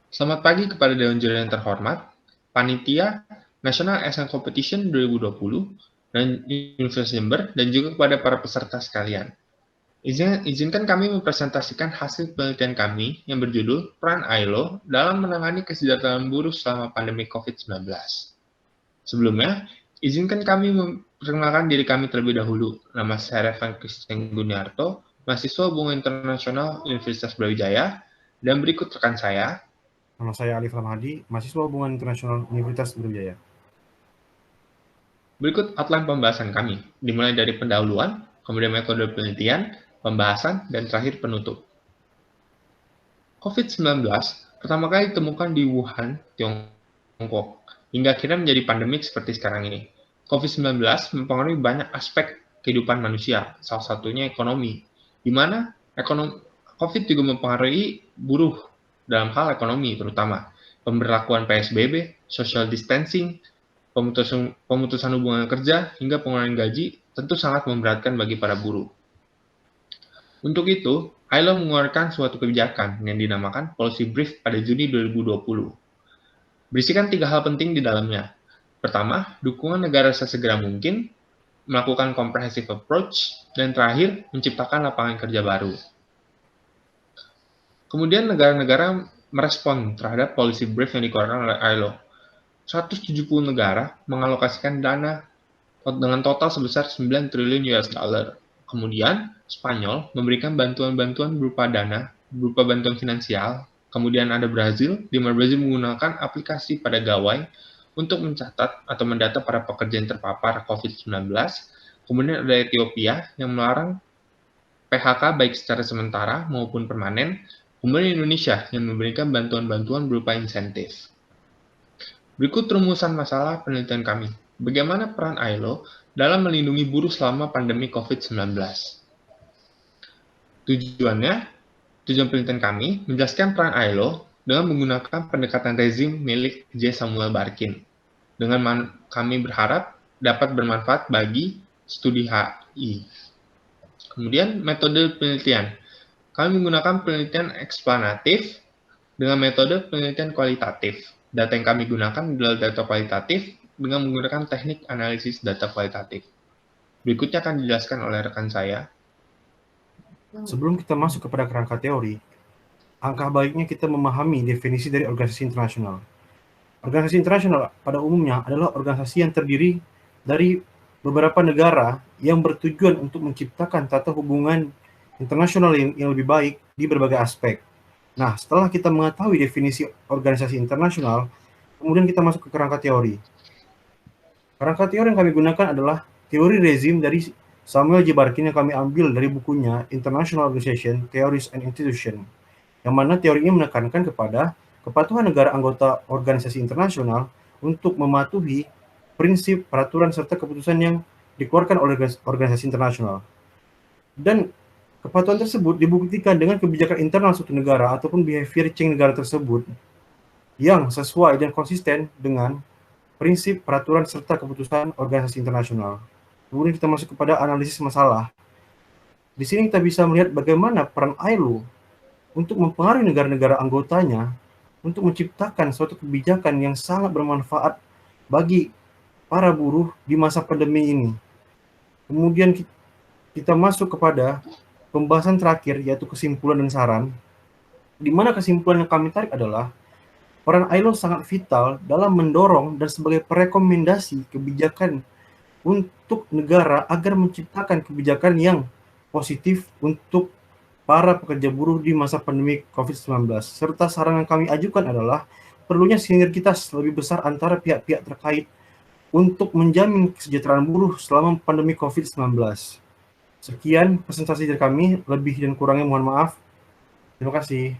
Selamat pagi kepada Dewan Juri yang terhormat, Panitia National Essay Competition 2020, dan Universitas Jember, dan juga kepada para peserta sekalian. Izinkan kami mempresentasikan hasil penelitian kami yang berjudul Peran ILO dalam menangani kesejahteraan buruh selama pandemi COVID-19. Sebelumnya, izinkan kami memperkenalkan diri kami terlebih dahulu. Nama saya Revan Christian Guniarto, mahasiswa Hubungan Internasional Universitas Brawijaya, dan berikut rekan saya. Nama saya Alif Ramadi, mahasiswa Hubungan Internasional Universitas Brawijaya. Berikut outline pembahasan kami, dimulai dari pendahuluan, kemudian metode penelitian, pembahasan, dan terakhir penutup. COVID-19 pertama kali ditemukan di Wuhan, Tiongkok, hingga akhirnya menjadi pandemik seperti sekarang ini. COVID-19 mempengaruhi banyak aspek kehidupan manusia, salah satunya ekonomi, di mana COVID juga mempengaruhi buruh dalam hal ekonomi terutama. Pemberlakuan PSBB, social distancing, pemutusan hubungan kerja, hingga pengurangan gaji tentu sangat memberatkan bagi para buruh. Untuk itu, ILO mengeluarkan suatu kebijakan yang dinamakan Policy Brief pada Juni 2020. Berisikan 3 hal penting di dalamnya. Pertama, dukungan negara sesegera mungkin, melakukan comprehensive approach, dan terakhir, menciptakan lapangan kerja baru. Kemudian negara-negara merespon terhadap Policy Brief yang dikeluarkan oleh ILO. 170 negara mengalokasikan dana dengan total sebesar 9 triliun US dollar. Kemudian, Spanyol memberikan bantuan-bantuan berupa dana, berupa bantuan finansial. Kemudian ada Brazil, di mana Brazil menggunakan aplikasi pada gawai untuk mencatat atau mendata para pekerja yang terpapar COVID-19. Kemudian ada Ethiopia yang melarang PHK baik secara sementara maupun permanen. Kemudian Indonesia yang memberikan bantuan-bantuan berupa insentif. Berikut rumusan masalah penelitian kami. Bagaimana peran ILO dalam melindungi buruh selama pandemi COVID-19? Tujuan penelitian kami menjelaskan peran ILO dengan menggunakan pendekatan rezim milik J. Samuel Barkin. Dengan kami berharap dapat bermanfaat bagi studi HI. Kemudian metode penelitian. Kami menggunakan penelitian eksplanatif dengan metode penelitian kualitatif. Data yang kami gunakan adalah data kualitatif dengan menggunakan teknik analisis data kualitatif. Berikutnya akan dijelaskan oleh rekan saya. Sebelum kita masuk kepada kerangka teori, angka baiknya kita memahami definisi dari organisasi internasional. Organisasi internasional pada umumnya adalah organisasi yang terdiri dari beberapa negara yang bertujuan untuk menciptakan tata hubungan internasional yang lebih baik di berbagai aspek. Nah, setelah kita mengetahui definisi organisasi internasional, kemudian kita masuk ke kerangka teori. Kerangka teori yang kami gunakan adalah teori rezim dari Samuel J. Barkin yang kami ambil dari bukunya International Organization, Theories and Institutions, yang mana teori ini menekankan kepada kepatuhan negara anggota organisasi internasional untuk mematuhi prinsip, peraturan, serta keputusan yang dikeluarkan oleh organisasi internasional. Dan kepatuhan tersebut dibuktikan dengan kebijakan internal suatu negara ataupun behavior change negara tersebut yang sesuai dan konsisten dengan prinsip, peraturan, serta keputusan organisasi internasional. Kemudian kita masuk kepada analisis masalah. Di sini kita bisa melihat bagaimana peran ILO untuk mempengaruhi negara-negara anggotanya untuk menciptakan suatu kebijakan yang sangat bermanfaat bagi para buruh di masa pandemi ini. Kemudian kita masuk kepada pembahasan terakhir, yaitu kesimpulan dan saran, di mana kesimpulan yang kami tarik adalah peran ILO sangat vital dalam mendorong dan sebagai perekomendasi kebijakan untuk negara agar menciptakan kebijakan yang positif untuk para pekerja buruh di masa pandemi COVID-19. Serta saran yang kami ajukan adalah perlunya sinergitas lebih besar antara pihak-pihak terkait untuk menjamin kesejahteraan buruh selama pandemi COVID-19. Sekian presentasi dari kami, lebih dan kurangnya mohon maaf. Terima kasih.